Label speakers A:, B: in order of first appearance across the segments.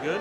A: We good?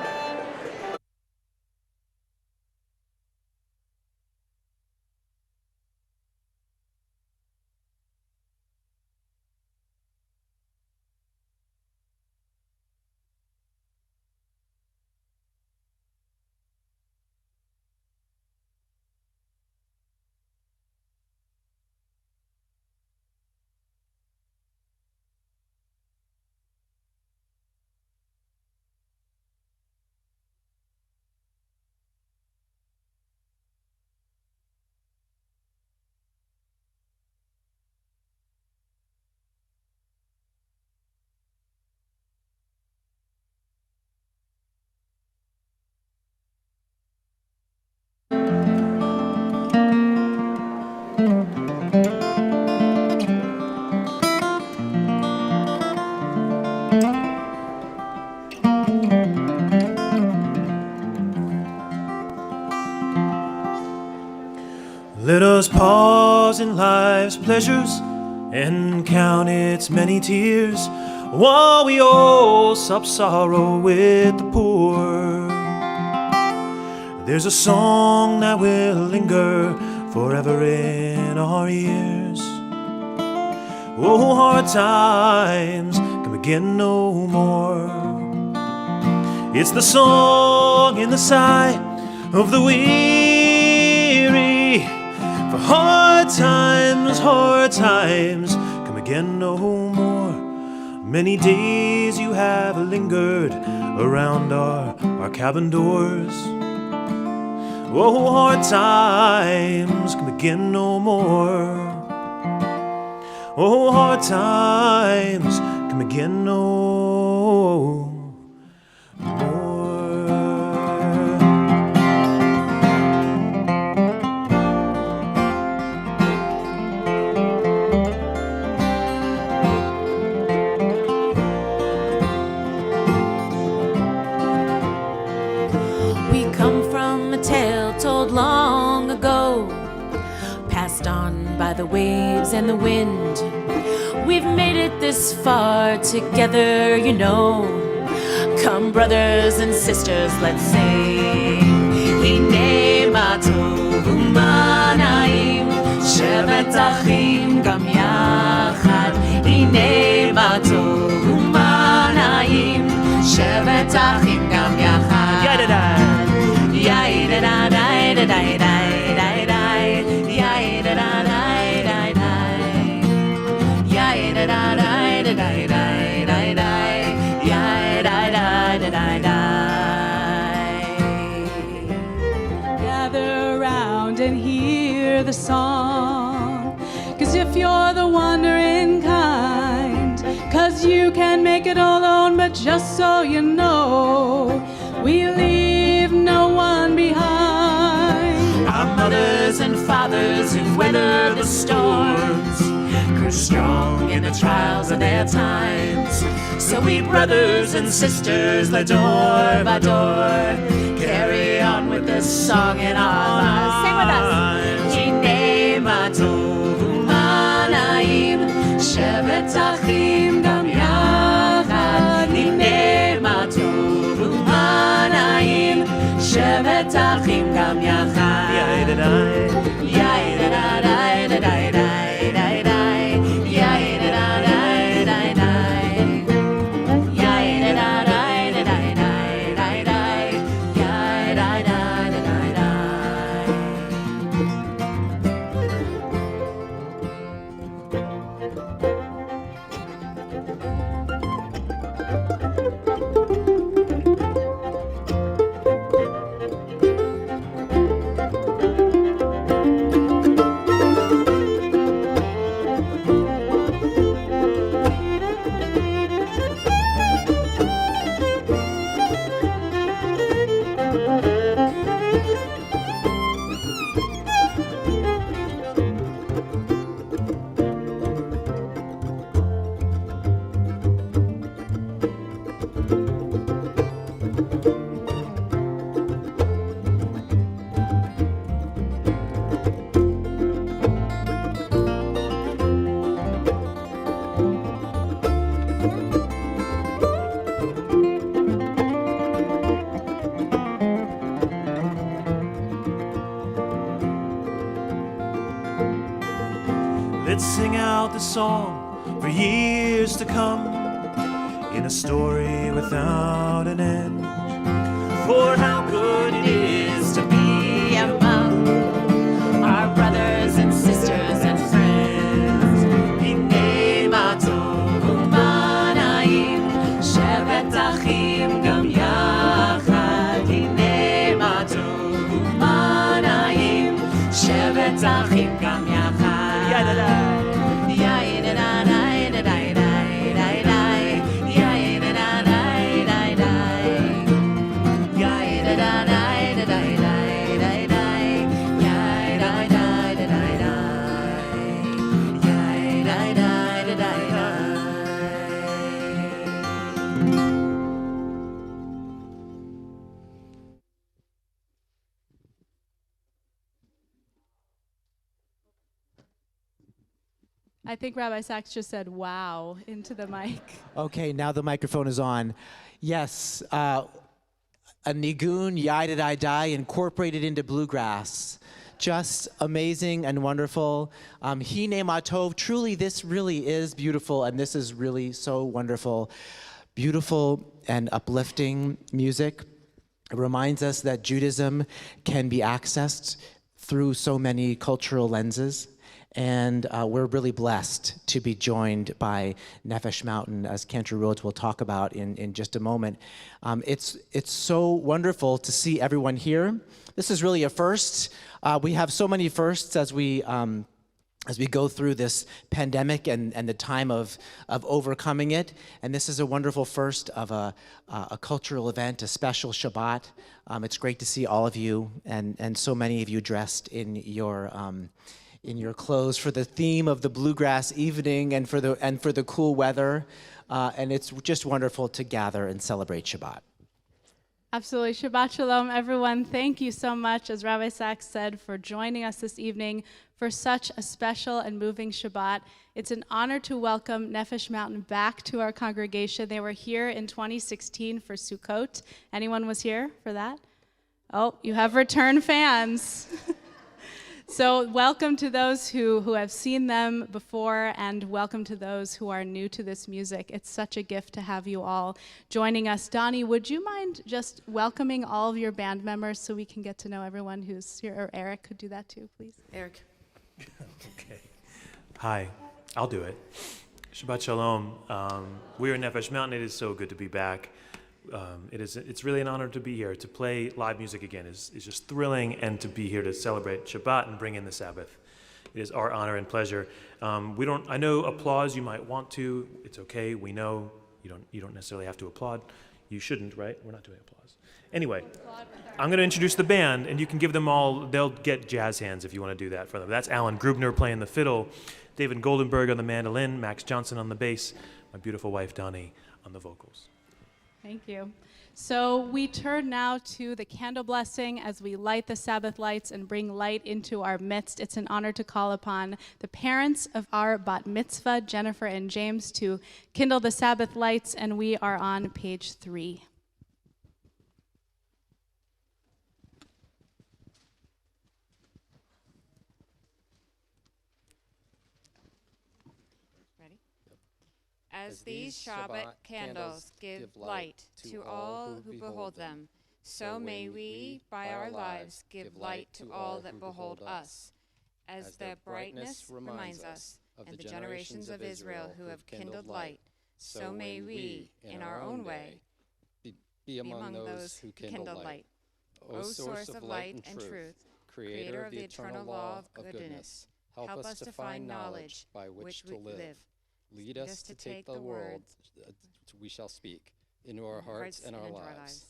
B: Let us pause in life's pleasures and count its many tears, while we all sup sorrow with the poor. There's a song that will linger forever in our ears. Oh, hard times come again no more. It's the song in the sigh of the weary. For hard times come again no more. Many days you have lingered around our cabin doors. Oh, hard times come again no more. Oh, hard times come again no more.
C: Long ago, passed on by the waves and the wind. We've made it this far together, you know. Come, brothers and sisters, let's sing. Hine ma tovu ma na'im, shevet achim gam yachad. Hine ma tovu ma na'im, shevet achim gam yachad.
D: Gather around and hear the song, 'cause if you're the wandering kind, 'cause you can make it all alone, but just so you know, we leave no one behind.
C: Our mothers and fathers who weather the storms grew strong in the trials of their times. So we brothers and sisters, let door by door, carry on with this song in our lives. Sing with us. Hine ma tovu ma na'im, shevet achim gam yachad. Hine ma tovu ma na'im, shevet achim gam yachad.
B: the song for years to come, in a story without an end. For how good it is to be among our brothers and sisters and friends. Hine ma tov u'ma na'im, shevet achim gam yachad. Hine ma tov u'ma na'im, shevet achim gam yachad.
D: I think Rabbi Saxe just said wow into the mic.
A: Okay, now the microphone is on. Yes, a nigun yai incorporated into bluegrass. Just amazing and wonderful. Hine ma tov, truly this really is beautiful, and this is really so wonderful. Beautiful and uplifting music. It reminds us that Judaism can be accessed through so many cultural lenses. And we're really blessed to be joined by Nefesh Mountain, as Cantor Rhodes will talk about in just a moment. It's so wonderful to see everyone here. This is really a first. We have so many firsts as we go through this pandemic and the time of overcoming it. And this is a wonderful first of a cultural event, a special Shabbat. It's great to see all of you and so many of you dressed in your clothes for the theme of the bluegrass evening and for the cool weather. And it's just wonderful to gather and celebrate Shabbat.
D: Absolutely. Shabbat Shalom, everyone. Thank you so much, as Rabbi Saxe said, for joining us this evening for such a special and moving Shabbat. It's an honor to welcome Nefesh Mountain back to our congregation. They were here in 2016 for Sukkot. Anyone was here for that? Oh, you have return fans. So welcome to those who have seen them before, and welcome to those who are new to this music. It's such a gift to have you all joining us. Donnie, would you mind just welcoming all of your band members so we can get to know everyone who's here? Or Eric could do that too, please.
C: Eric.
B: Okay. Hi, I'll do it. Shabbat Shalom. We are in Nefesh Mountain. It is so good to be back. It's really an honor to be here. To play live music again is just thrilling, and to be here to celebrate Shabbat and bring in the Sabbath. It is our honor and pleasure. I know applause you might want to. It's okay. We know you don't necessarily have to applaud. You shouldn't, right? We're not doing applause. Anyway, I'm going to introduce the band, and you can give them all, they'll get jazz hands if you want to do that for them. That's Alan Grubner playing the fiddle, David Goldenberg on the mandolin, Max Johnson on the bass, my beautiful wife Donnie on the vocals.
D: Thank you. So we turn now to the candle blessing as we light the Sabbath lights and bring light into our midst. It's an honor to call upon the parents of our bat mitzvah, Jennifer and James, to kindle the Sabbath lights, and we are on page 3.
E: As these Shabbat candles give light to all who behold them, so may we, by our lives, give light to all that behold us, as their brightness reminds us of the generations of Israel who have kindled light, so may we, in our own way, be among those who kindle light. O source of light and truth, creator of the eternal law of goodness, help us to find knowledge by which we live. Lead us to take the word we shall speak into our hearts and our lives.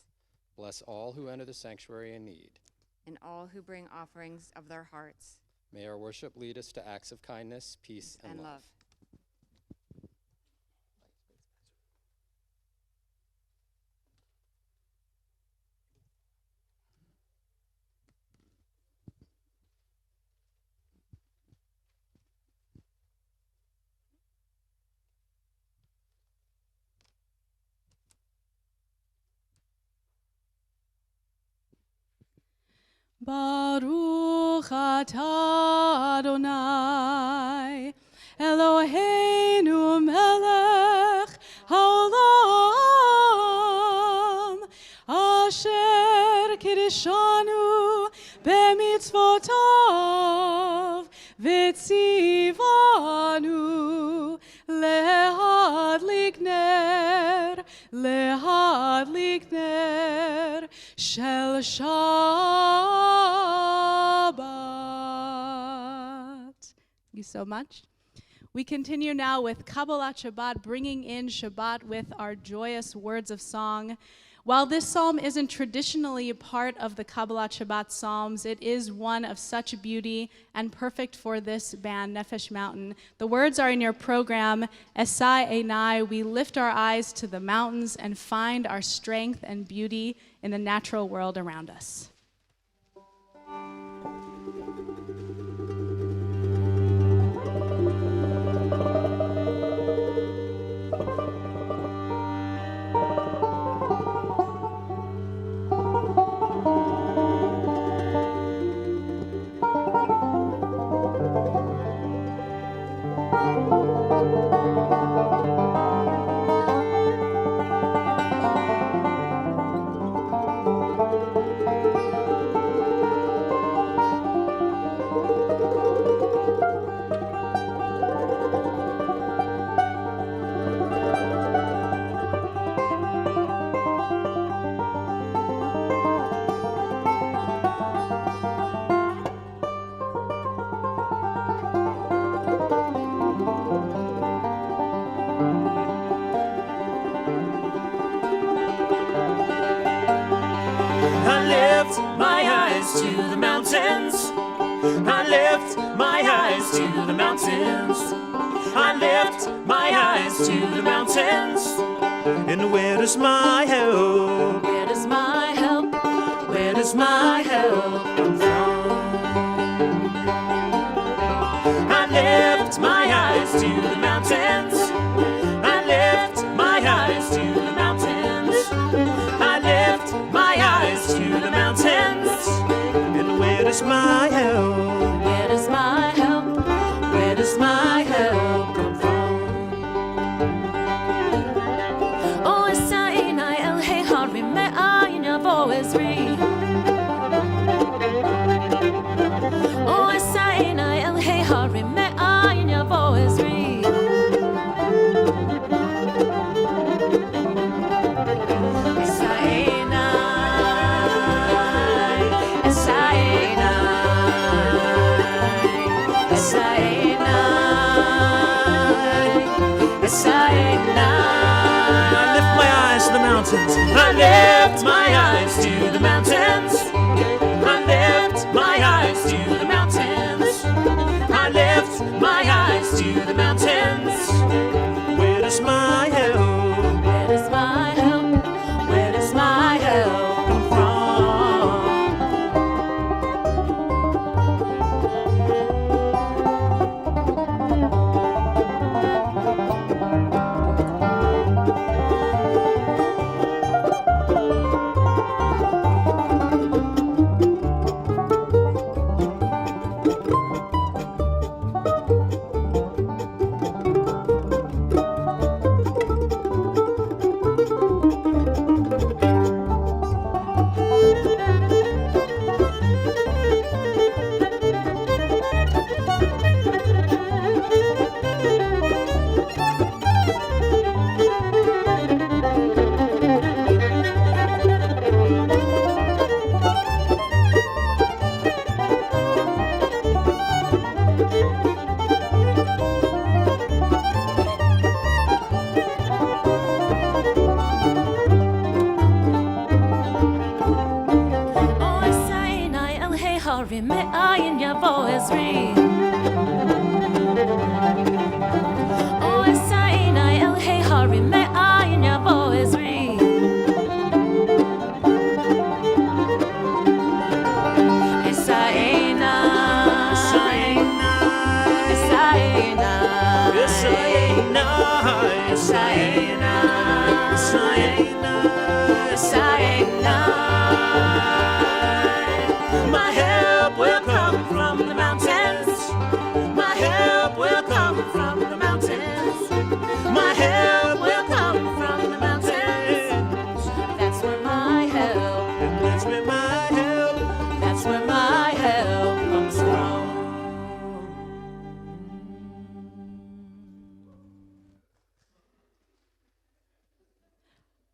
E: Bless all who enter the sanctuary in need, and all who bring offerings of their hearts. May our worship lead us to acts of kindness, peace, and love.
D: Baruch atah Adonai Eloheinu קידשנו במצוותיו וציוונו להדליק נר של Shabbat. Thank you so much. We continue now with Kabbalat Shabbat, bringing in Shabbat with our joyous words of song. While this psalm isn't traditionally a part of the Kabbalat Shabbat Psalms, it is one of such beauty and perfect for this band, Nefesh Mountain. The words are in your program, Esai Einai. We lift our eyes to the mountains and find our strength and beauty in the natural world around us.
C: To the mountains, I lift my eyes to the mountains. I lift my eyes to the mountains.
B: And where does my help?
C: Where does my help? Where does my help come from? I lift my eyes to the mountains. I lift my eyes to the mountains. I lift my eyes to the mountains.
B: Where does my help?
C: Where does my help? Where does my help come from? Oh, Esaina El Hey Hari Me'ayin Yavo Ezri. Oh, Esaina El Hey Hari Me'ayin Yavo Ezri.
B: I lift my eyes to the mountains.
C: I lift my eyes to the mountains. I lift my eyes to the mountains.
B: Where does my help?
C: Where does my help? Where does my help come from? My help will come from the mountains. My help will come from the mountains. My help will come from the mountains. That's where my help.
B: That's where my help.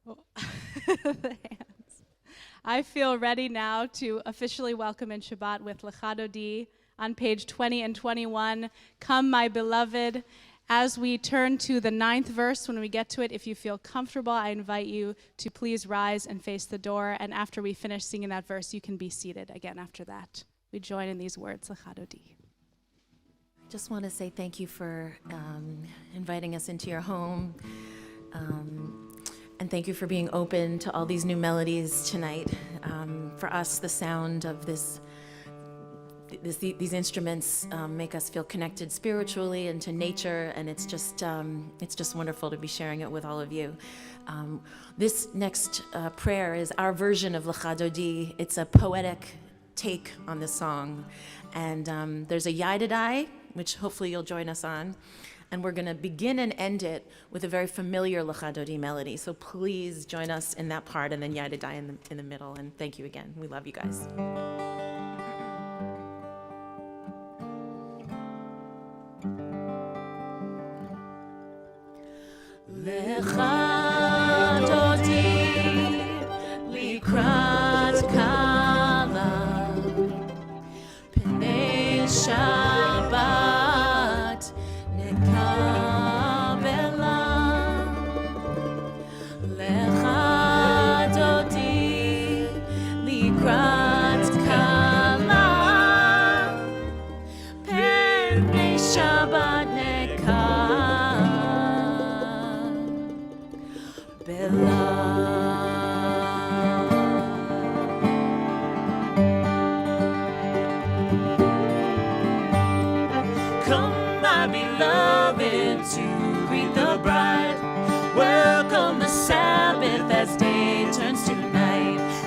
D: The hands. I feel ready now to officially welcome in Shabbat with Lecha Dodi on page 20 and 21. Come, my beloved. As we turn to the 9th verse, when we get to it, if you feel comfortable, I invite you to please rise and face the door. And after we finish singing that verse, you can be seated again after that. We join in these words, Lecha Dodi.
F: Just want to say thank you for inviting us into your home. And thank you for being open to all these new melodies tonight. For us, the sound of these instruments make us feel connected spiritually and to nature, and it's just wonderful to be sharing it with all of you. This next prayer is our version of Lecha Dodi. It's a poetic take on this song, and there's a Yidadai, which hopefully you'll join us on. And we're going to begin and end it with a very familiar Lecha Dodi melody. So please join us in that part, and then Yidadai in the middle. And thank you again. We love you guys. Lecha Dodi likrat kala pnei Shabbat.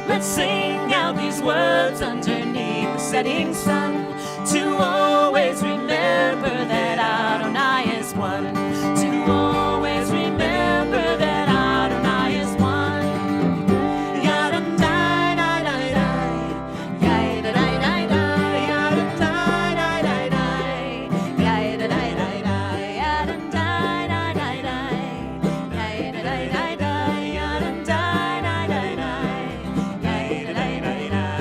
C: Let's sing out these words underneath the setting sun, to always remember that Adonai is one, to always remember that Adonai is one. Yadonai, dai, dai, dai, yadonai, dai, dai, yadonai, dai, dai, dai, yadonai, dai, dai, yadonai, dai, dai, dai, yadonai, dai, dai, yadonai, dai, dai, dai.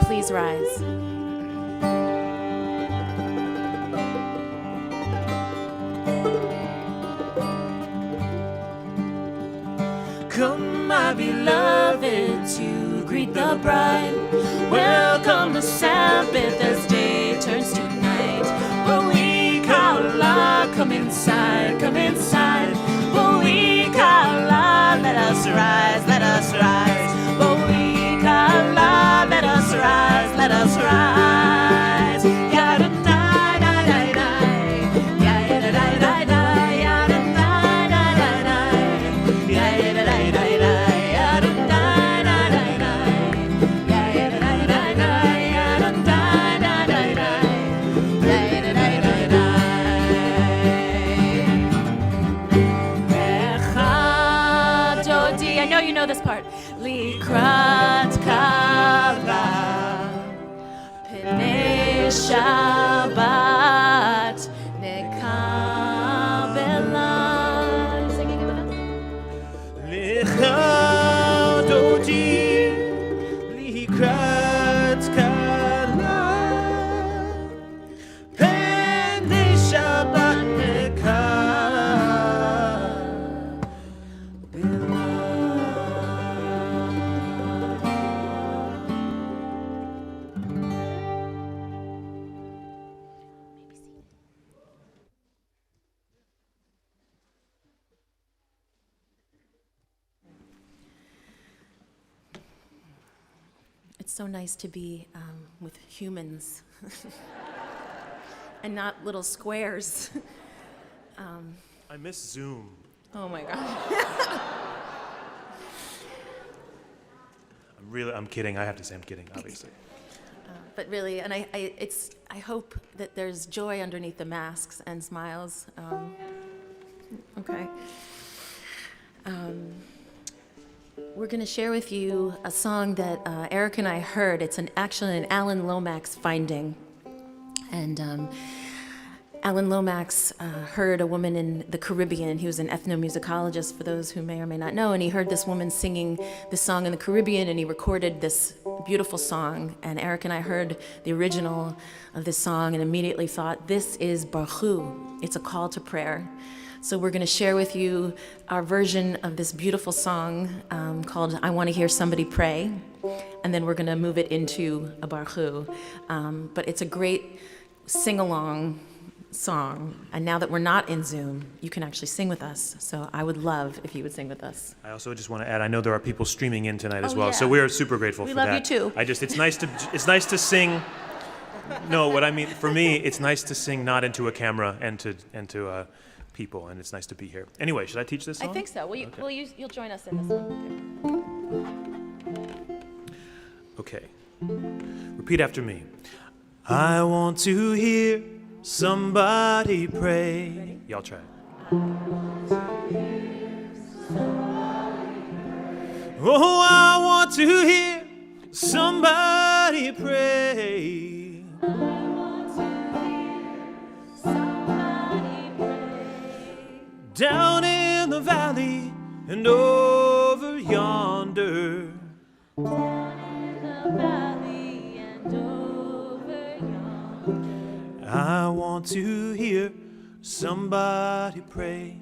C: Please rise. Come, my beloved, to greet the bride. Welcome the Sabbath as day turns to night. Bawik Allah, come inside, come inside. Bawik Allah, let us rise, let us rise. Bawik Allah, let us rise, let us rise. Yadonai, dai, dai, dai. Yadonai, dai, dai. Yadonai, dai, dai, dai. Yadonai, dai, dai. Yadonai, dai, dai, dai. Yadonai, dai, dai. Yadonai, dai, dai, dai. Yadonai, dai, dai.
F: know this part. Likrat kala pnei Shabbat nekabela. Singing it with us.
B: Lichadoti likrat kala pnei Shabbat
F: It's so nice to be with humans and not little squares.
B: I miss Zoom.
F: Oh my God.
B: I'm kidding. I have to say I'm kidding, obviously.
F: But really, and I hope that there's joy underneath the masks and smiles. Okay. We're going to share with you a song that Eric and I heard. It's actually an Alan Lomax finding. And Alan Lomax heard a woman in the Caribbean. He was an ethnomusicologist, for those who may or may not know, and he heard this woman singing this song in the Caribbean, and he recorded this beautiful song. And Eric and I heard the original of this song and immediately thought, this is Baruch. It's a call to prayer. So we're going to share with you our version of this beautiful song called I Want to Hear Somebody Pray, and then we're going to move it into a Baruch. But it's a great sing-along song, and now that we're not in Zoom, you can actually sing with us. So I would love if you would sing with us.
B: I also just want to add, I know there are people streaming in tonight as
F: Oh,
B: well,
F: yeah.
B: so we are super grateful
F: We
B: for
F: love
B: that.
F: you too.
B: It's nice to sing. No, what I mean, for me, it's nice to sing not into a camera and to people, and it's nice to be here. Anyway, should I teach this song?
F: I think so. You'll join us in this one.
B: Okay. Repeat after me. I want to hear somebody pray. Ready? Y'all try it. Oh, I want to hear somebody pray. Down in the valley and over yonder. I want to hear somebody pray.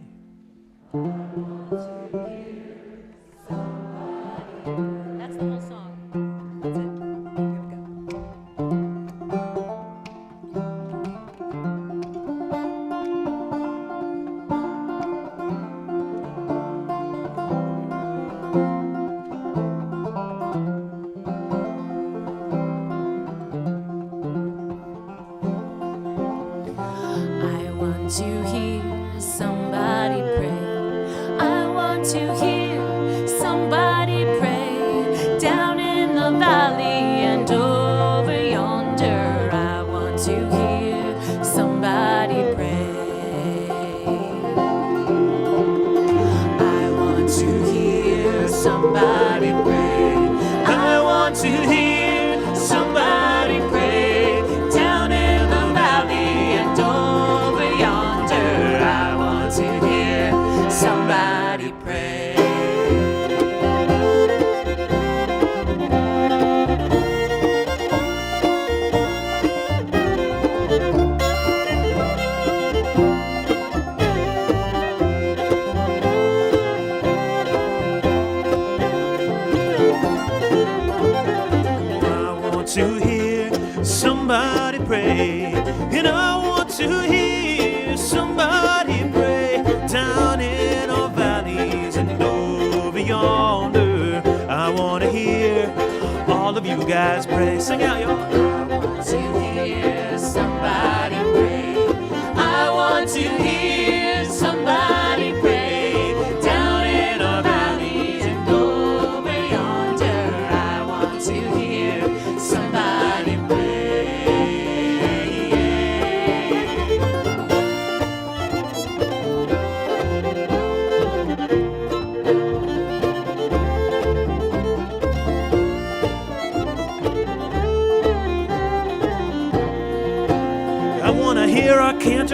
F: That's the whole song. That's it.
B: You guys pray. Sing out, y'all.
C: I want to hear somebody pray. I want to hear somebody pray. Down in our valleys and over yonder. I want to hear somebody pray.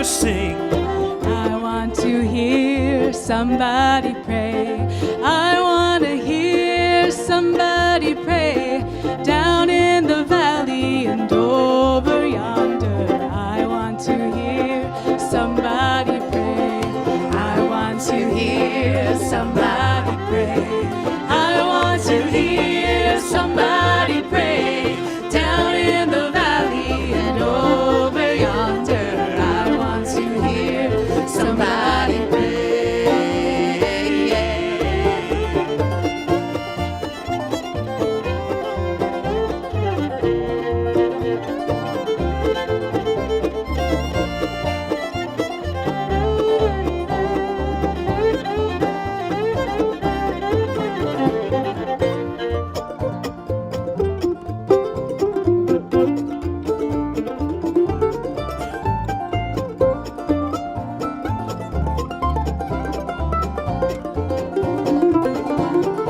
B: sister sing.
D: I want to hear somebody pray. I want to hear somebody pray. Down in the valley and over yonder. I want to hear somebody pray. I want to hear somebody pray. I want to hear somebody pray. Down in the valley and over yonder. I want to hear somebody pray.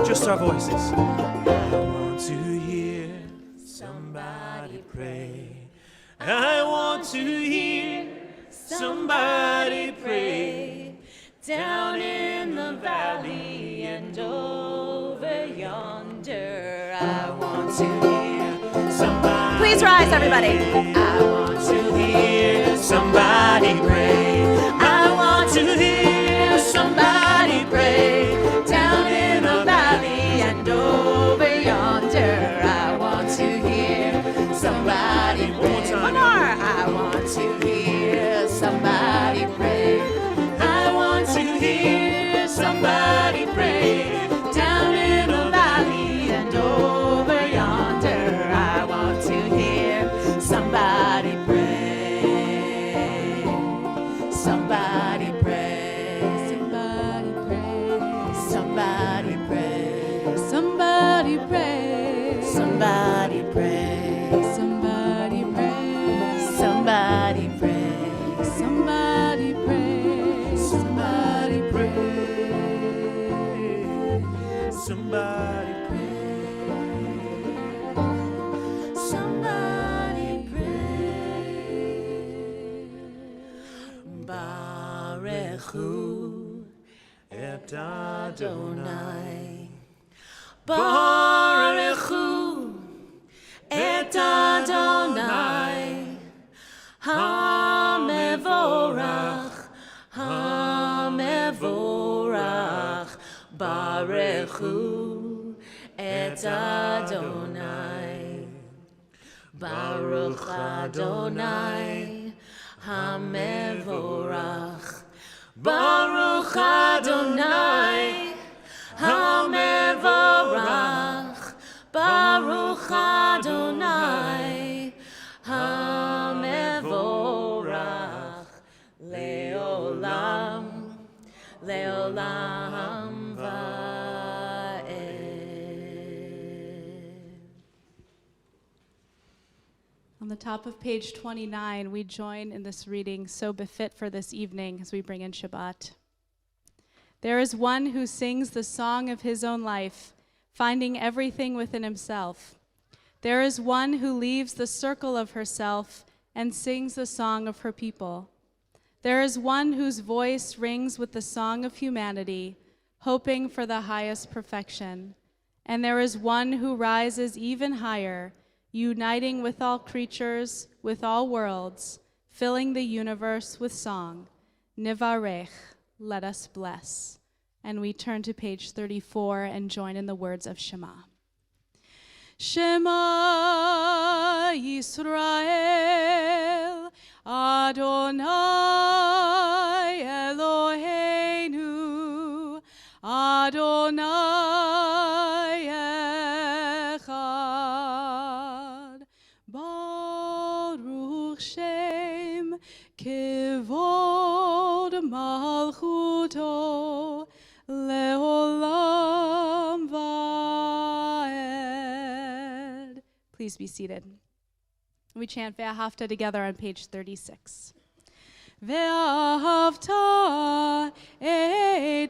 B: Just our voices. I want to hear somebody pray. I want to hear somebody pray. Down in the valley and over yonder. I want to hear somebody.
F: Please rise, everybody.
B: I want to hear somebody pray. I want to hear somebody pray. Down in the valley and over yonder. I want to hear somebody pray. One more. I want to hear somebody pray. I want to hear somebody pray. Down in the valley and over yonder. I want to hear somebody pray. Somebody pray.
D: Somebody pray.
B: Somebody pray.
D: Somebody pray.
B: Somebody pray.
D: Somebody pray.
B: Somebody pray.
D: Somebody pray.
B: Somebody pray. Somebody pray. Somebody pray. Barechu et Adonai. Barechu et Adonai. Hamevorach, Hamevorach. Barechu et Adonai. Baruch Adonai, Hamevorach. Baruch Adonai, Hamevorach. Baruch Adonai, Hamevorach. Leolam, Leolam Va'ed.
D: On the top of page 29, we join in this reading so befit for this evening as we bring in Shabbat. There is one who sings the song of his own life, finding everything within himself. There is one who leaves the circle of herself and sings the song of her people. There is one whose voice rings with the song of humanity, hoping for the highest perfection. And there is one who rises even higher, uniting with all creatures, with all worlds, filling the universe with song. Nivarech, let us bless. And we turn to page 34 and join in the words of Shema. Shema Yisrael, Adonai Eloheinu, Adonai Echad, Baruch Shem Kevod Malchuto, Leolam Vaed. Please be seated. We chant Ve'ahavta together on page 36. Ve'ahavta et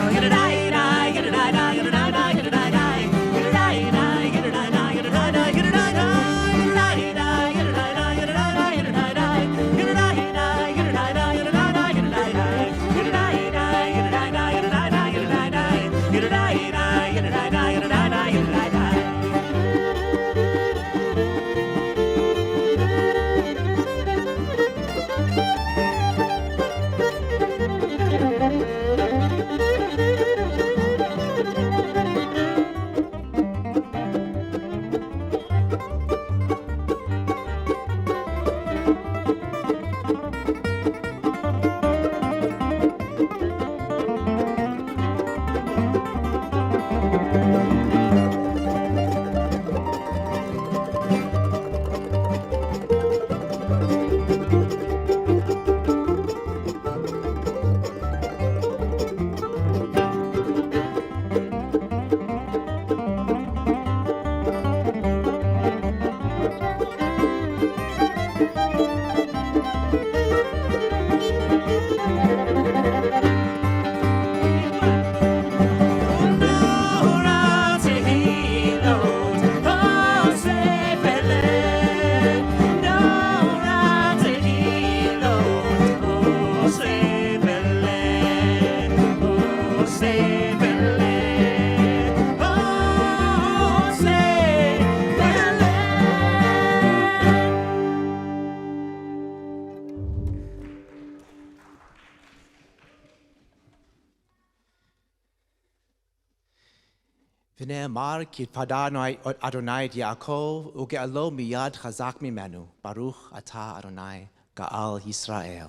A: ונאמר כי התפדרנו אדוני את יעקב וגאלו מיד חזק ממנו. ברוך אתה אדוני גאל ישראל.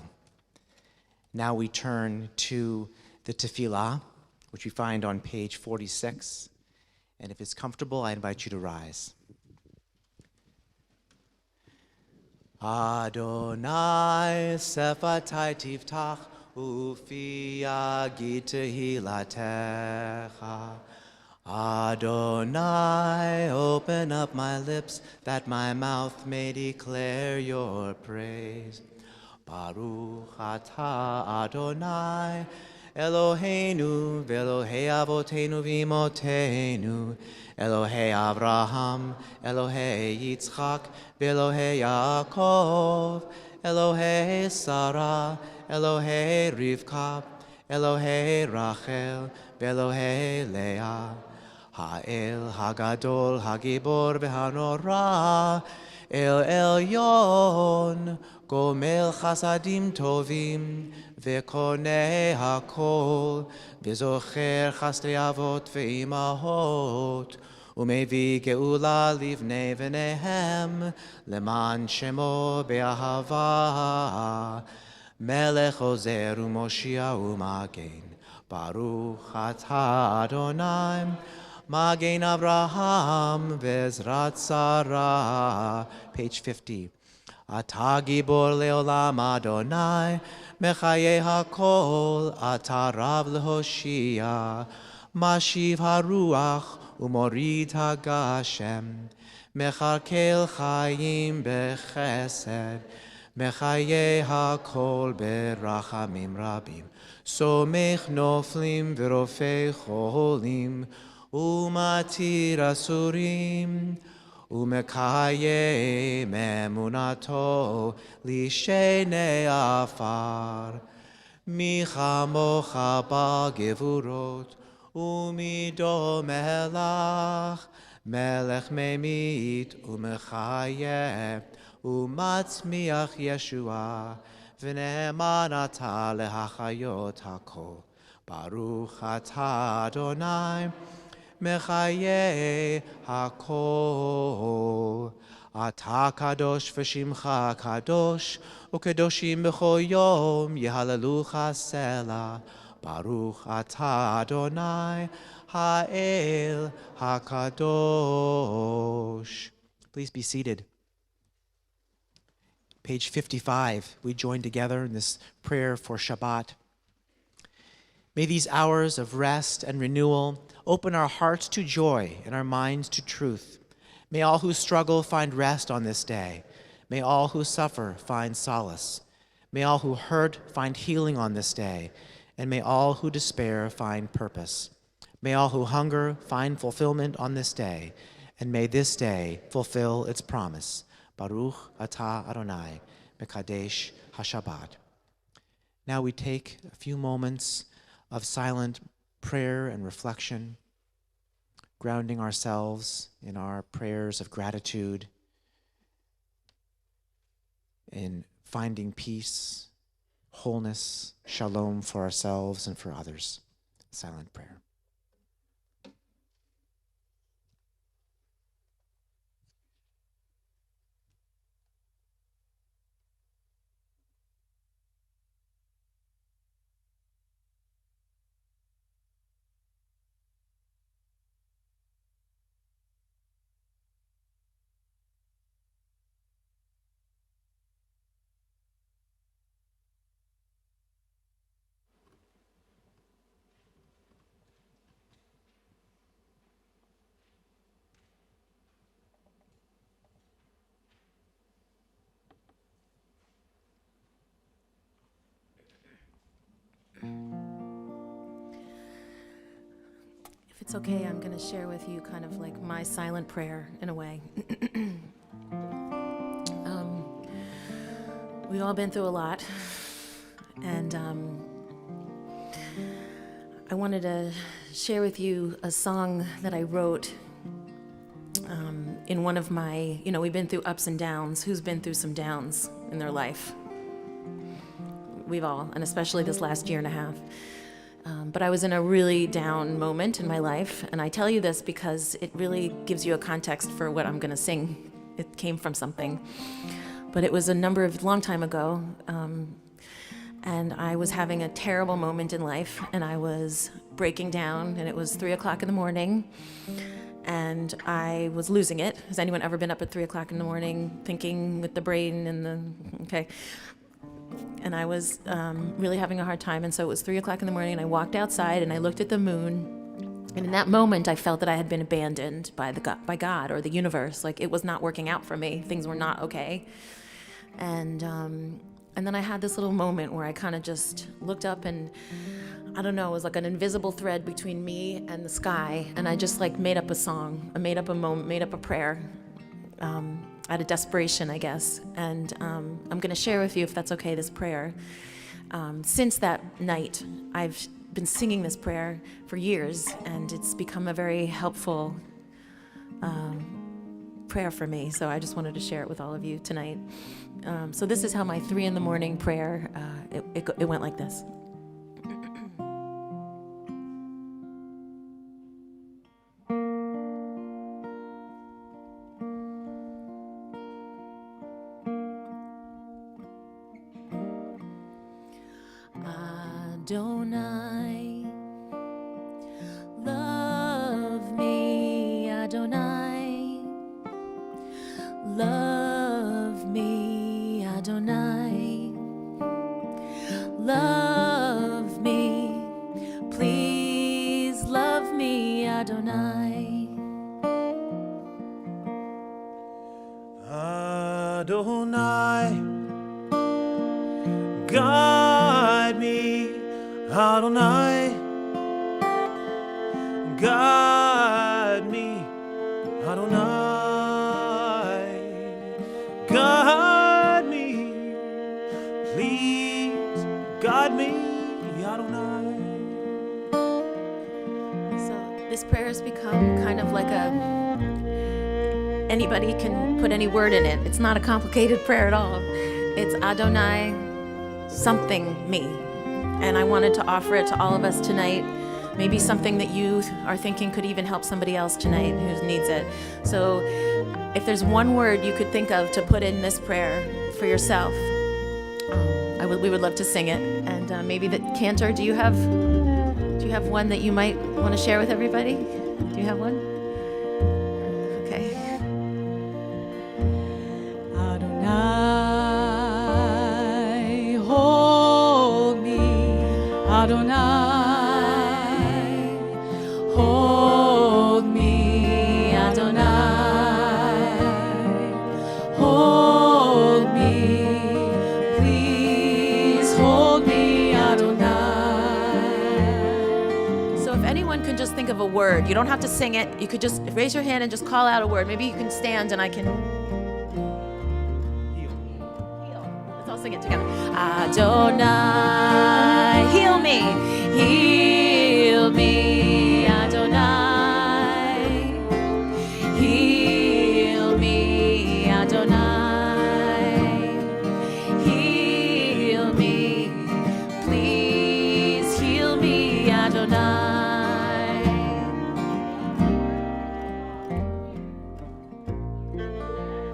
A: Now we turn to the tefillah, which we find on page 46. And if it's comfortable, I invite you to rise. Adonai sefatai tiftach ufi yagid tehilatecha. Adonai, open up my lips that my mouth may declare your praise. Baruch atah Adonai, Eloheinu ve'Elohei avotenu v'imotenu, Elohei Avraham, Elohei Yitzchak, ve'Elohei Yaakov, Elohei Sarah, Elohei Rivka, Elohei Rachel, ve'Elohei Leah. Ha'el Hagadol Hagibor ve'Hanora, El Elyon, Gomel Chasadim Tovim, Ve'Konei Hakol, Ve'Zocher Chasdei Avot ve'Imahot, Umevi Geula Livnei V'nehem, Leman Shemo Be'ahava, Melech Ozer U'Moshia U'Magen, Baruch atah Adonai, Magen Avraham Ve'Ezrat Sarah. Page 50. Atah Gibor Leolam Adonai, Mechaye HaKol, Atah Rav Lehoshia, Mashiv HaRuach, Umorid HaGashem, Mecharkel Chayim Bechesed, Mechaye HaKol Berachamim Rabim, Somech Noflim V'Rofei Cholim, Umatir Asurim, Umekayem emunato lishenei afar. Michamocha bagevurot umido melach. Melech memit umechayeh umatzmiach Yeshua. V'ne'eman ata lehachayot hakol. Baruch atah Adonai Mechaye hakol. Atah kadosh v'shimcha kadosh, ukedoshim b'chol yom yehalelucha sela. Baruch atah Adonai ha'el hakadosh. Please be seated. Page 55, we join together in this prayer for Shabbat. May these hours of rest and renewal open our hearts to joy and our minds to truth. May all who struggle find rest on this day. May all who suffer find solace. May all who hurt find healing on this day. And may all who despair find purpose. May all who hunger find fulfillment on this day. And may this day fulfill its promise. Baruch atah Adonai Mekadesh HaShabbat. Now we take a few moments of silent prayer and reflection, grounding ourselves in our prayers of gratitude, in finding peace wholeness, shalom for ourselves and for others. Silent prayer.
F: If it's okay, I'm going to share with you kind of like my silent prayer in a way. We've all been through a lot, and I wanted to share with you a song that I wrote in one of my, we've been through ups and downs. Who's been through some downs in their life? We've all, and especially this last year and a half. But I was in a really down moment in my life, and I tell you this because it really gives you a context for what I'm going to sing. It came from something. But it was a long time ago, and I was having a terrible moment in life, and I was breaking down, and it was 3 o'clock in the morning, and I was losing it. Has anyone ever been up at 3 o'clock in the morning thinking with the brain okay? And I was really having a hard time, and so it was 3 o'clock in the morning, and I walked outside, and I looked at the moon, and in that moment, I felt that I had been abandoned by God or the universe. Like, it was not working out for me. Things were not okay. And then I had this little moment where I kind of just looked up, and I don't know, it was like an invisible thread between me and the sky, and I just like made up a song. I made up a moment, made up a prayer. Out of desperation, I guess. And I'm going to share with you, if that's okay, this prayer. Since that night, I've been singing this prayer for years, and it's become a very helpful prayer for me. So I just wanted to share it with all of you tonight. So this is how my 3 a.m. prayer, it went like this. Adonai, love me, Adonai, love me, Adonai, love me, please love me, Adonai.
B: Adonai, guide me. Adonai, guide me. Adonai, guide me. Please guide me, Adonai.
F: So this prayer has become kind of like anybody can put any word in it. It's not a complicated prayer at all. It's Adonai, something me. And I wanted to offer it to all of us tonight. Maybe something that you are thinking could even help somebody else tonight who needs it. So if there's one word you could think of to put in this prayer for yourself, we would love to sing it. And maybe Cantor, do you have one that you might want to share with everybody? Do you have one? Okay.
D: Adonai, hold me. Adonai, hold me. Adonai, hold me. Please hold me, Adonai.
F: So if anyone can just think of a word, you don't have to sing it. You could just raise your hand and just call out a word. Maybe you can stand and I can heal. Let's all sing it together. Adonai, heal me. Heal me, Adonai. Heal me, Adonai. Heal me.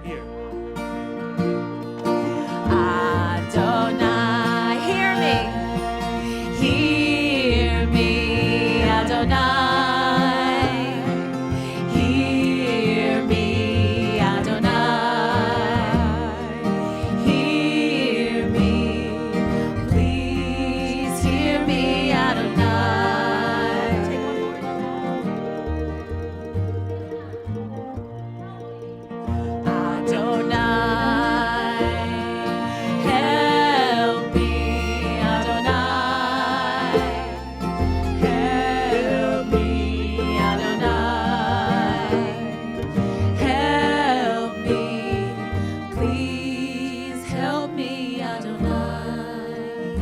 B: Here.
F: Adonai, hear me, Adonai, hear me, Adonai, hear me, please hear me, Adonai. Take one more. Adonai, help me, Adonai, help me, Adonai, help me, please help me, Adonai.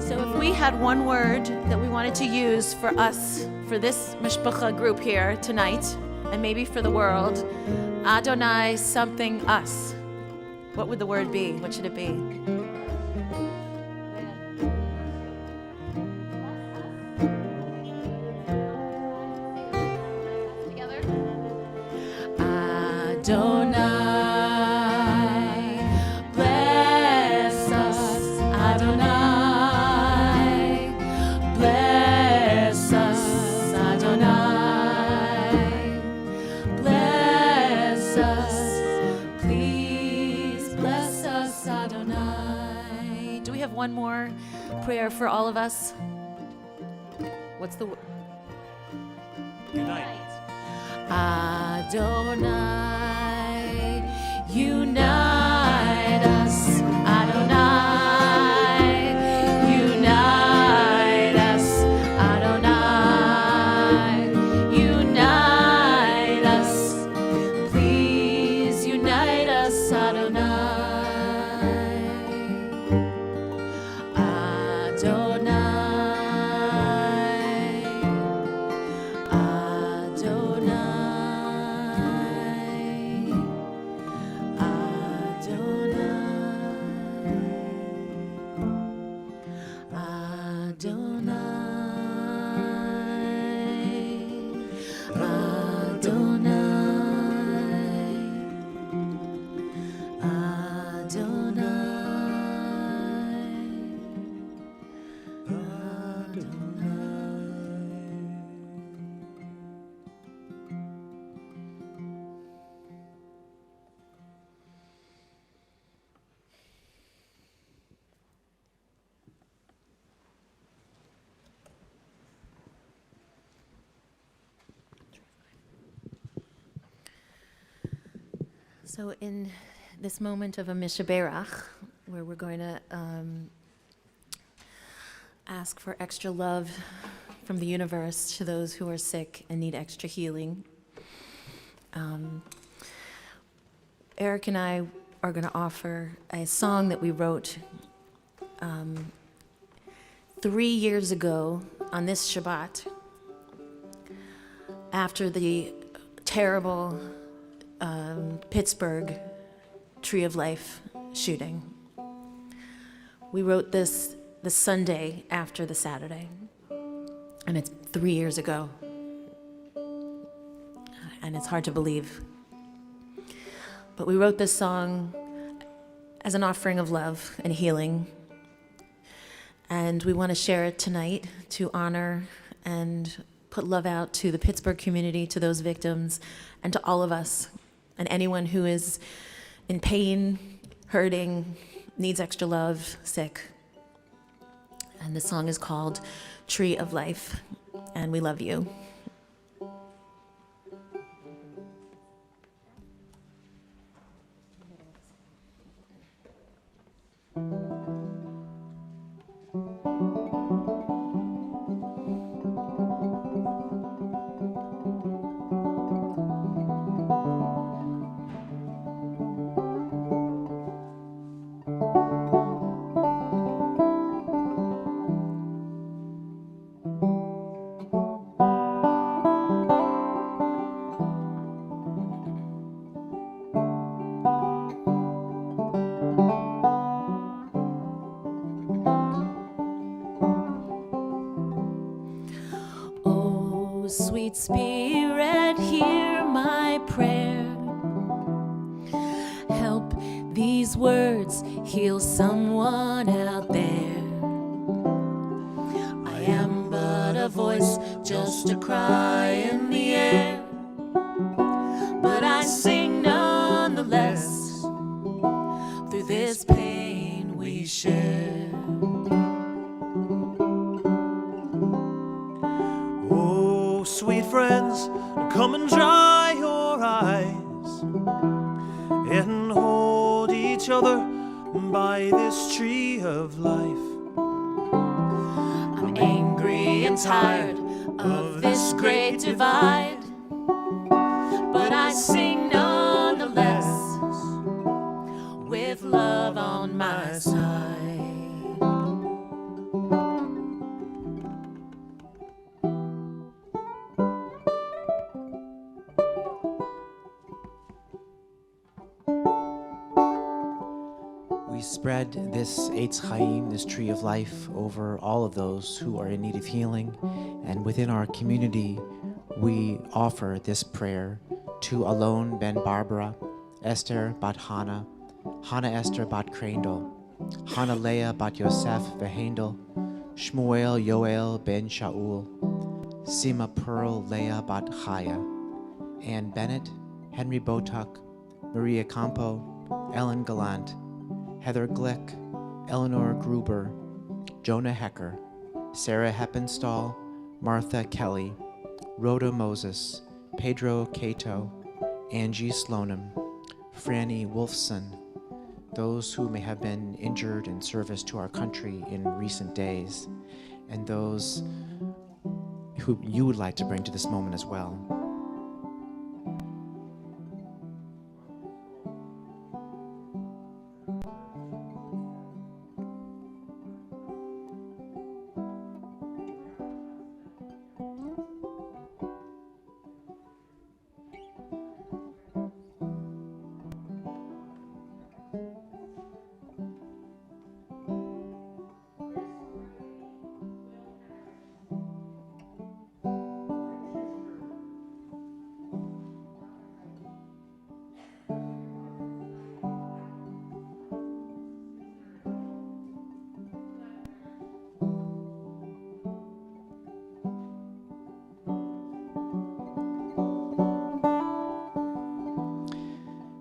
F: So if we had one word that we wanted to use for us, for this mishpacha group here tonight, and maybe for the world, Adonai something us, what would the word be? What should it be? Together. Adonai, bless us. Adonai, bless us. Adonai, bless us. Please bless us, Adonai. Do we have one more prayer for all of us? What's the word?
B: Unite.
F: Adonai, unite us. Adonai, unite us. Adonai, unite us. Please unite us, Adonai. Adonai. So in this moment of a Mishaberach, where we're going to ask for extra love from the universe to those who are sick and need extra healing, Eric and I are going to offer a song that we wrote 3 years ago on this Shabbat, after the terrible Pittsburgh Tree of Life shooting. We wrote this the Sunday after the Saturday, and it's 3 years ago, and it's hard to believe. But we wrote this song as an offering of love and healing, and we want to share it tonight to honor and put love out to the Pittsburgh community, to those victims, and to all of us, and anyone who is in pain, hurting, needs extra love, sick. And the song is called Tree of Life, and we love you. Sweet Spirit, hear my prayer. Help these words heal someone out there. I am but a voice, just a cry in the air, but I sing nonetheless through this pain we share.
B: Oh, sweet friends, come and dry your eyes and hold each other by this tree of life.
F: I'm angry and tired of this great divide, but I sing nonetheless with love on my side.
A: We spread this Eitz Chaim, this tree of life, over all of those who are in need of healing. And within our community, we offer this prayer to Alon ben Barbara, Esther bat Hannah, Hannah Esther bat Crandall, Hannah Leah bat Yosef vehendel, Shmuel Yoel ben Shaul, Sima Pearl Leah bat Chaya, Ann Bennett, Henry Botuck, Maria Campo, Ellen Gallant, Heather Glick, Eleanor Gruber, Jonah Hecker, Sarah Heppenstall, Martha Kelly, Rhoda Moses, Pedro Cato, Angie Slonim, Franny Wolfson, those who may have been injured in service to our country in recent days, and those who you would like to bring to this moment as well.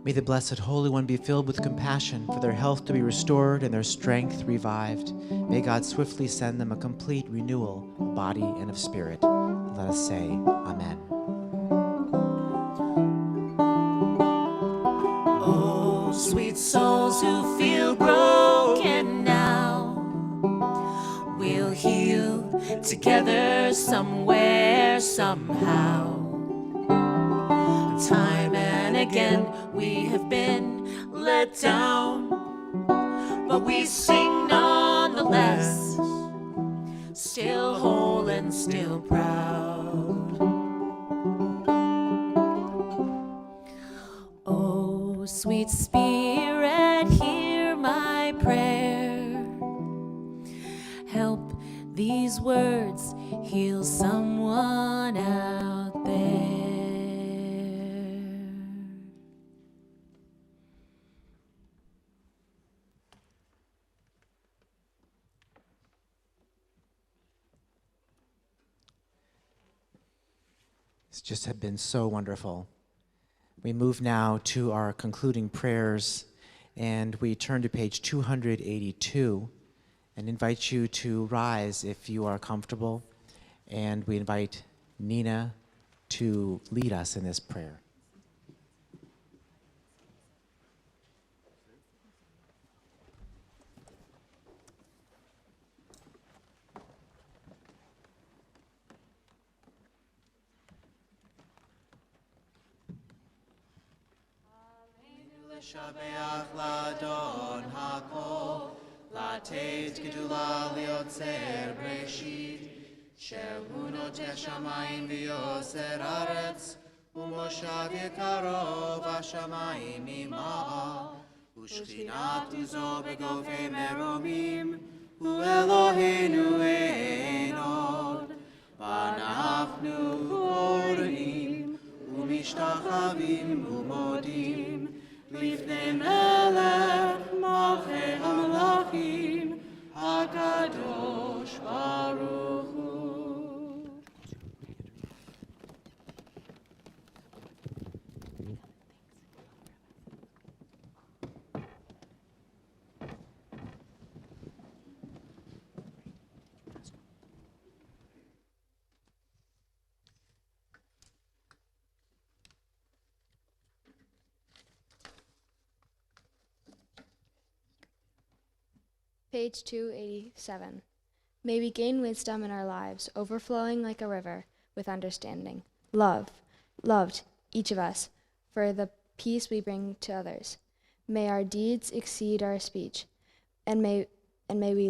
A: May the Blessed Holy One be filled with compassion, for their health to be restored and their strength revived. May God swiftly send them a complete renewal of body and of spirit. Let us say, Amen.
F: Oh, sweet souls who feel broken now, we'll heal together somewhere, somehow. Time and again we have been let down, but we sing nonetheless, still whole and still proud. Oh, sweet Spirit, hear my prayer. Help these words heal someone out there.
A: It's just have been so wonderful. We move now to our concluding prayers, and we turn to page 282 and invite you to rise if you are comfortable, and we invite Nina to lead us in this prayer.
G: לשבח לאדון הכל, לתת גדולה ליוצר בראשית, שהוא נוטה שמיים ויוצר ארץ, ומושב יקרו בשמיים ממעל, ושכינת עוזו בגופי מרומים, הוא אלוהינו אין עוד, ואנחנו ניצבים ומודים לפני מלך מלכי המלכים הקדוש ברוך הוא.
H: Page 287. May we gain wisdom in our lives, overflowing like a river with understanding. Loved, each of us, for the peace we bring to others. May our deeds exceed our speech, and may we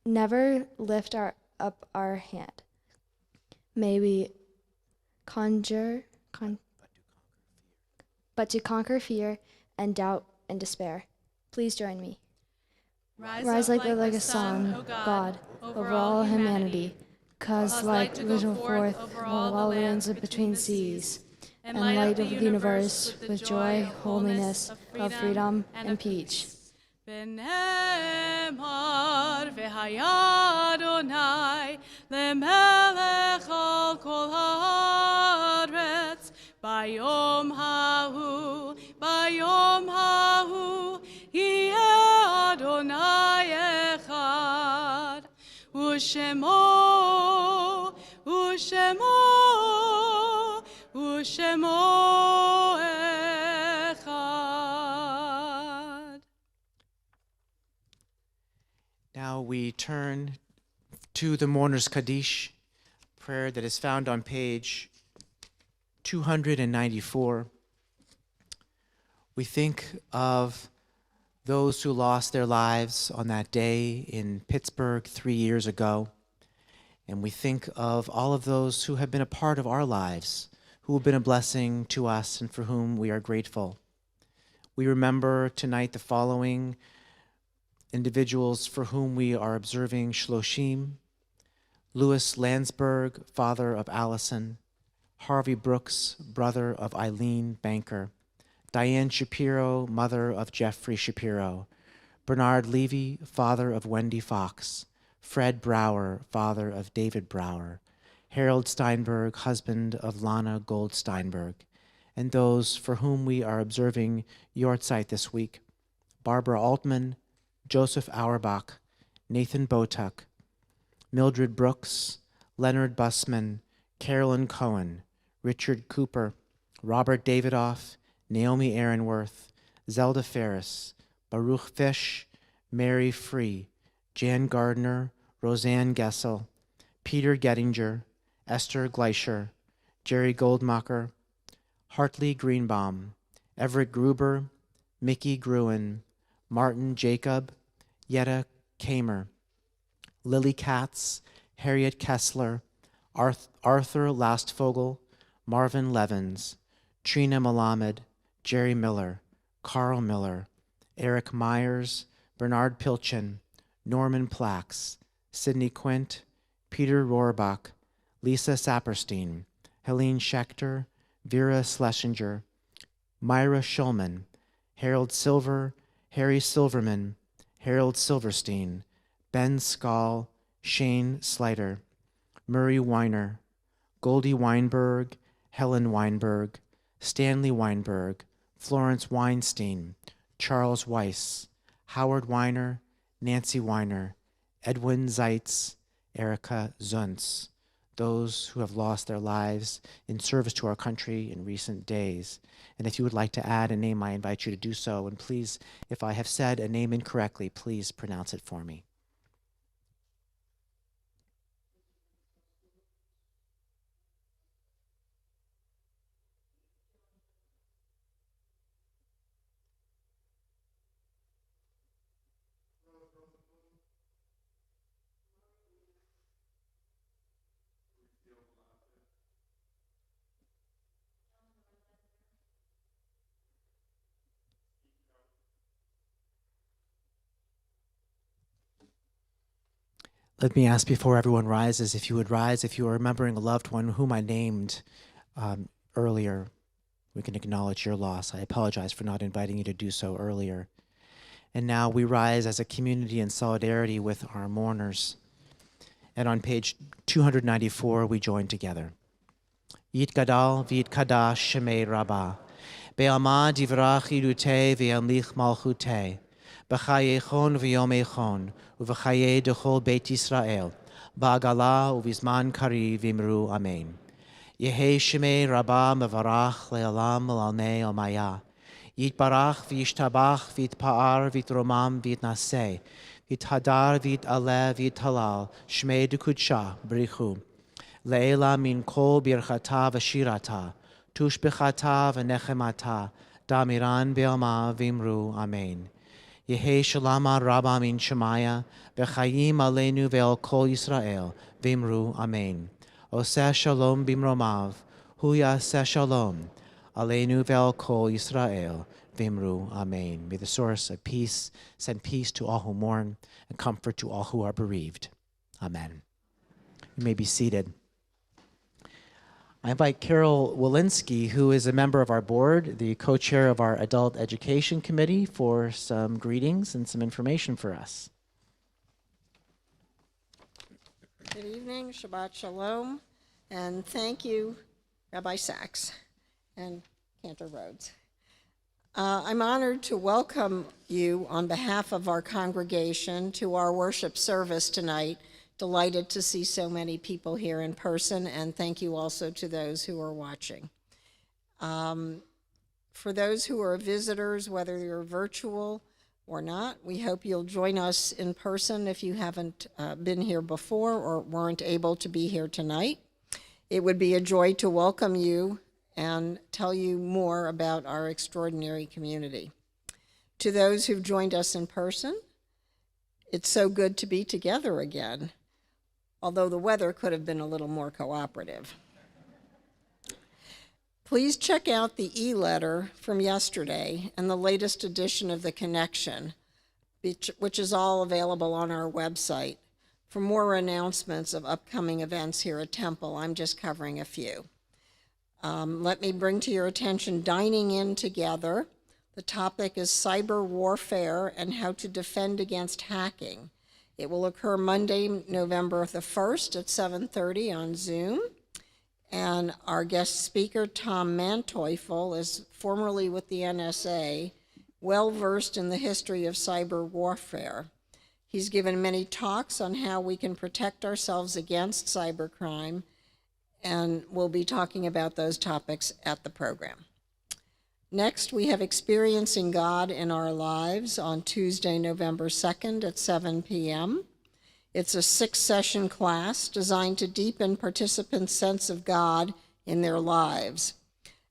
H: never lift up our hand. May we but to conquer fear and doubt and despair. Please join me. Rise like a sun, O God, over all humanity. Cause light to go forth over all the lands between seas, and light of the universe with joy, holiness, of freedom, and peace.
D: ונאמר והיה אדוני למלך על כל הארץ ביום ההוא יהיה אדוני אחד ושמו אחד.
A: Now we turn to the Mourner's Kaddish, prayer that is found on page 294. We think of those who lost their lives on that day in Pittsburgh 3 years ago. And we think of all of those who have been a part of our lives, who have been a blessing to us and for whom we are grateful. We remember tonight the following individuals for whom we are observing Shloshim: Louis Landsberg, father of Allison; Harvey Brooks, brother of Eileen Banker; Diane Shapiro, mother of Jeffrey Shapiro; Bernard Levy, father of Wendy Fox; Fred Brower, father of David Brower; Harold Steinberg, husband of Lana Gold Steinberg; and those for whom we are observing Yortzeit this week: Barbara Altman, Joseph Auerbach, Nathan Botuck, Mildred Brooks, Leonard Bussman, Carolyn Cohen, Richard Cooper, Robert Davidoff, Naomi Aaronworth, Zelda Ferris, Baruch Fish, Mary Free, Jan Gardner, Roseanne Gessel, Peter Gettinger, Esther Gleischer, Jerry Goldmacher, Hartley Greenbaum, Everett Gruber, Mickey Gruen, Martin Jacob, Yetta Kamer, Lily Katz, Harriet Kessler, Arthur Lastfogel, Marvin Levins, Trina Malamed, Jerry Miller, Carl Miller, Eric Myers, Bernard Pilchin, Norman Plax, Sidney Quint, Peter Rohrbach, Lisa Saperstein, Helene Schechter, Vera Schlesinger, Myra Schulman, Harold Silver, Harry Silverman, Harold Silverstein, Ben Schall, Shane Sliter, Murray Weiner, Goldie Weinberg, Helen Weinberg, Stanley Weinberg, Florence Weinstein, Charles Weiss, Howard Weiner, Nancy Weiner, Edwin Zeitz, Erica Zuntz, those who have lost their lives in service to our country in recent days. And if you would like to add a name, I invite you to do so. And please, if I have said a name incorrectly, please pronounce it for me. Let me ask before everyone rises, if you would rise, if you are remembering a loved one whom I named earlier, We can acknowledge your loss. I apologize for not inviting you to do so earlier. And now we rise as a community in solidarity with our mourners. And on page 294, we join together. Yit gadal v'yit kadash shemei Rabba. Be'alma divrach yidute v'yamlich malchute. B'chayechon v'yomechon. U'v'chaye dechol Beit Yisrael. Ba'agala u'vizman kari v'imru amen. Yehe shemei Rabba mevarach le'alam l'almei omaya. Yitbarach v'yishtabach v'yitpa'ar v'yitromam v'yitnaseh. V'yithadar v'yit'aleh v'yithalal. Shmei dekudsha b'richu. Le'ela min kol birchata v'shirata. Tushbechata v'nechemata. Damiran be'alma v'imru amen. Yehe shalama Rabba min shemaya. V'chayim aleinu ve'al kol Yisrael. V'imru amen. Oseh shalom bimromav. Hu yaseh shalom. Aleinu ve'al kol Yisrael. V'imru amen. May the source of peace send peace to all who mourn and comfort to all who are bereaved. Amen. You may be seated. I invite Carol Walensky, who is a member of our board, the co-chair of our Adult Education Committee, for some greetings and some information for us.
I: Good evening, Shabbat Shalom, and thank you, Rabbi Saxe and Cantor Rhodes. I'm honored to welcome you on behalf of our congregation to our worship service tonight. Delighted to see so many people here in person, and thank you also to those who are watching. For those who are visitors, whether you're virtual or not, we hope you'll join us in person if you haven't been here before or weren't able to be here tonight. It would be a joy to welcome you and tell you more about our extraordinary community. To those who've joined us in person, it's so good to be together again, although the weather could have been a little more cooperative. Please check out the e-letter from yesterday and the latest edition of The Connection, which is all available on our website. For more announcements of upcoming events here at Temple, I'm just covering a few. Let me bring to your attention Dining In Together. The topic is cyber warfare and how to defend against hacking. It will occur Monday, November the 1st at 7:30 on Zoom. And our guest speaker, Tom Manteuffel, is formerly with the NSA, well-versed in the history of cyber warfare. He's given many talks on how we can protect ourselves against cybercrime, and we'll be talking about those topics at the program. Next, we have Experiencing God in Our Lives on Tuesday, November 2nd at 7 p.m. It's a 6-session class designed to deepen participants' sense of God in their lives.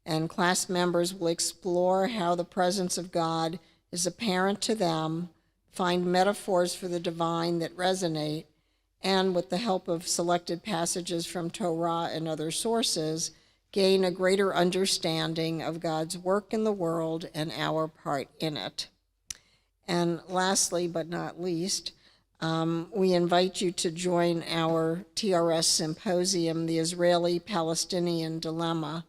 I: And class members will explore how the presence of God is apparent to them, find metaphors for the divine that resonate, and with the help of selected passages from Torah and other sources, gain a greater understanding of God's work in the world and our part in it. And lastly, but not least, we invite you to join our TRS symposium, The Israeli-Palestinian Dilemma,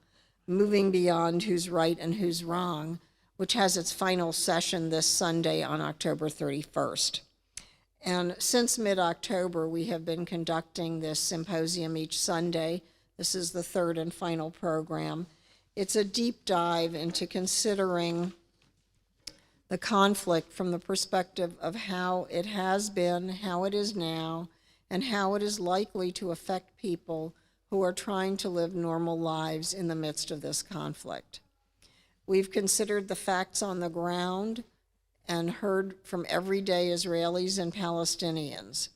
I: Moving Beyond Who's Right and Who's Wrong, which has its final session this Sunday on October 31st. And since mid-October, we have been conducting this symposium each Sunday. This is the third and final program. It's a deep dive into considering the conflict from the perspective of how it has been, how it is now, and how it is likely to affect people who are trying to live normal lives in the midst of this conflict. We've considered the facts on the ground and heard from everyday Israelis and Palestinians.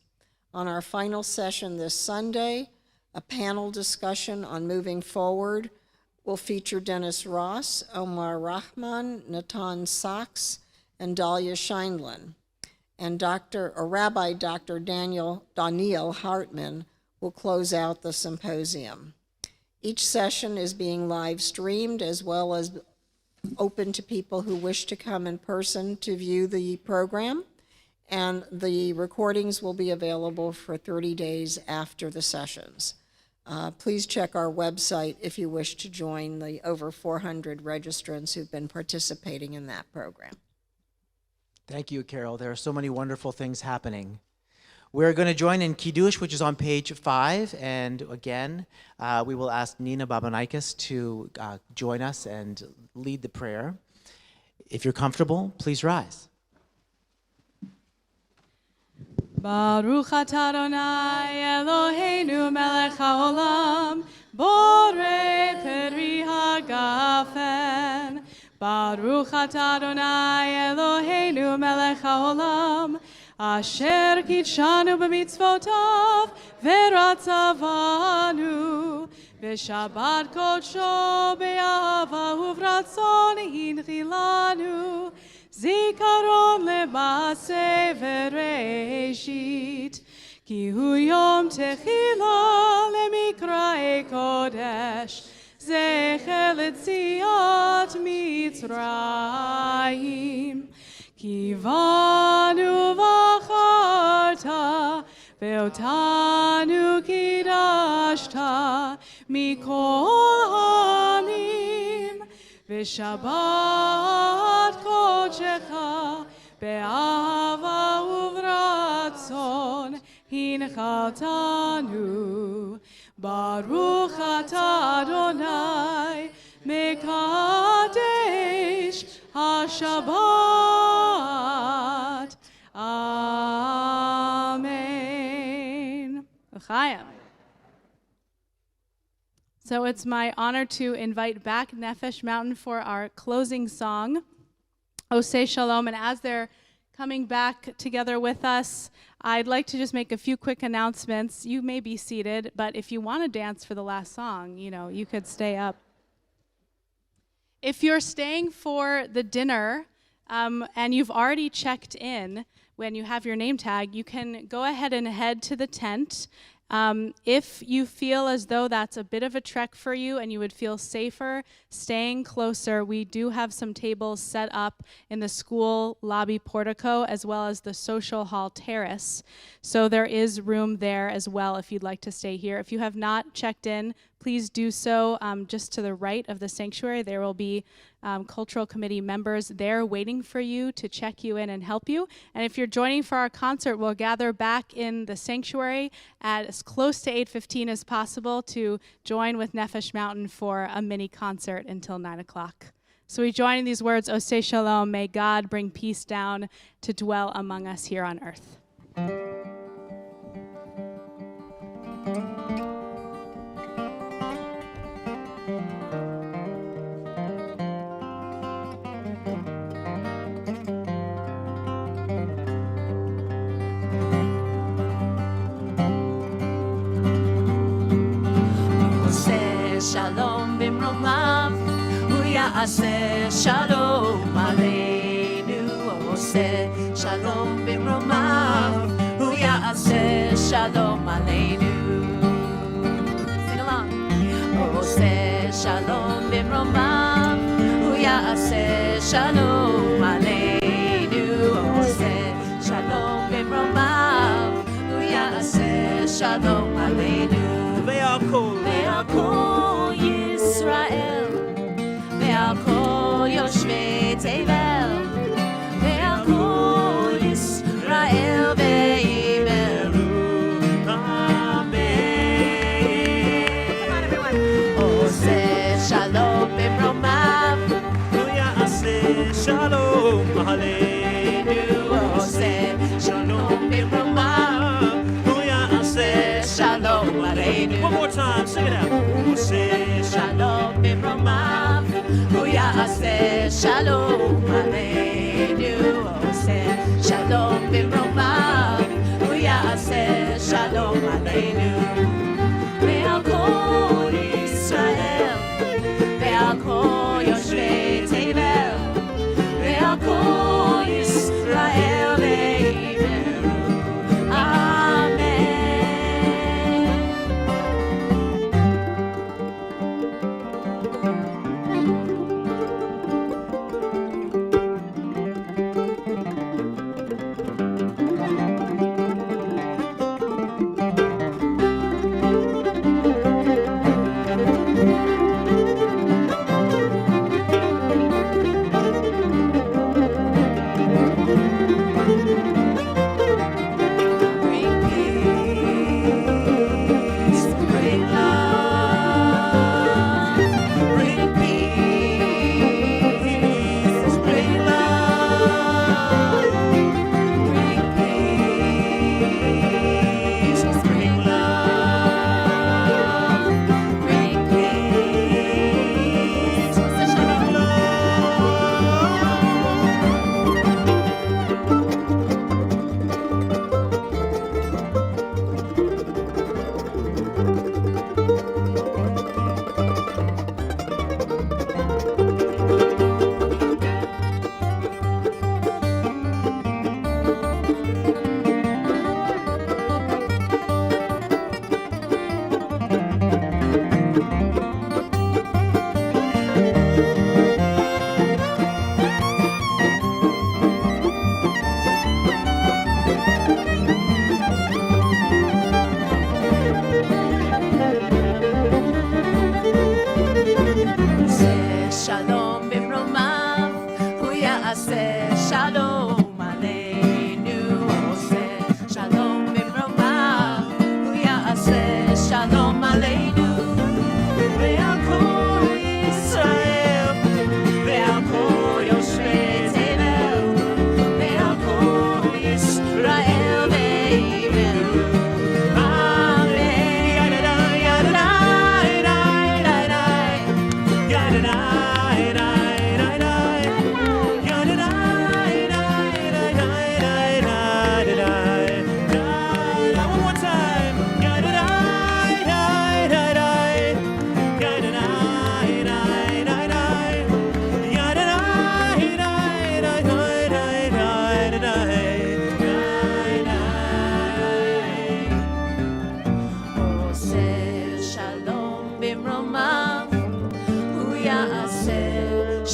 I: On our final session this Sunday, a panel discussion on moving forward will feature Dennis Ross, Omar Rahman, Natan Saxe, and Dahlia Scheindlin. And Rabbi Dr. Daniel Hartman will close out the symposium. Each session is being live streamed as well as open to people who wish to come in person to view the program, and the recordings will be available for 30 days after the sessions. Please check our website if you wish to join the over 400 registrants who've been participating in that program.
A: Thank you, Carol. There are so many wonderful things happening. We're going to join in Kiddush, which is on page 5, and again, we will ask Nina Babanaikas to join us and lead the prayer. If you're comfortable, please rise.
D: Baruch atah Adonai Eloheinu melech haolam, borei peri hagafen. Baruch atah Adonai Eloheinu melech haolam, asher kitshanu b'mitzvotav v'ratzavanu, v'shabbat kodsho be'ahava uvratzon hinchilanu, zikaron le'maseh v'reishit, ki hu yom techila le'mikra'e kodesh, zecher letziat Mitzrayim. Kivanu v'acharta, ve'otanu kidashta, mikol hamim, v'shabbat kodshecha, be'ahava uvratzon, hinchaltanu. Baruch atah Adonai, mekadesh HaShabbat. Amen. L'chaim. So it's my honor to invite back Nefesh Mountain for our closing song, Oseh Shalom. And as they're coming back together with us, I'd like to just make a few quick announcements. You may be seated, but if you want to dance for the last song, you could stay up. If you're staying for the dinner and you've already checked in when you have your name tag, you can go ahead and head to the tent. If you feel as though that's a bit of a trek for you and you would feel safer staying closer, we do have some tables set up in the school lobby portico as well as the social hall terrace. So there is room there as well if you'd like to stay here. If you have not checked in, please do so. Just to the right of the sanctuary, there will be cultural committee members there waiting for you to check you in and help you. And if you're joining for our concert, we'll gather back in the sanctuary at as close to 8:15 as possible to join with Nefesh Mountain for a mini concert until 9 o'clock. So we join in these words, Oseh Shalom, may God bring peace down to dwell among us here on earth.
C: Shalom bimromav, hu ya'aseh shalom aleinu. Oseh shalom bimromav, hu ya'aseh shalom aleinu. Sing along. Oseh shalom bimromav, hu ya'aseh shalom aleinu. Oseh shalom bimromav, hu ya'aseh shalom aleinu. Ve'al Yisrael, ve'al kol yoshvei tevel, ve'al kol Yisrael ve'imeru, amen. Come on, everyone. Oseh shalom bimromav,
B: hu ya'aseh shalom aleinu.
C: Oseh shalom bimromav, hu ya'aseh shalom aleinu.
B: One more time, sing it out. Oseh
C: shalom bimromav, hu ya'aseh shalom aleinu. Oseh shalom bimromav, hu ya'aseh shalom aleinu. Ve'al kol Yisrael, ve'al kol yoshvei tevel, ve'al kol Yisrael ve'imeru, amen.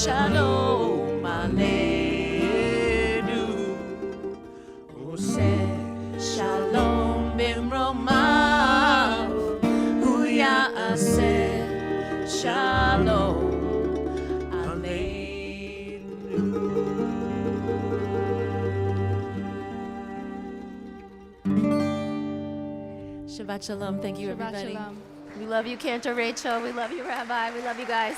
C: Shalom Aleinu. Ose Shalom Bimromav. Hu Ya'aseh Shalom Aleinu.
F: Shabbat Shalom. Thank you,
D: Shabbat
F: everybody.
D: Shalom.
F: We love you, Cantor Rachel. We love you, Rabbi. We love you guys.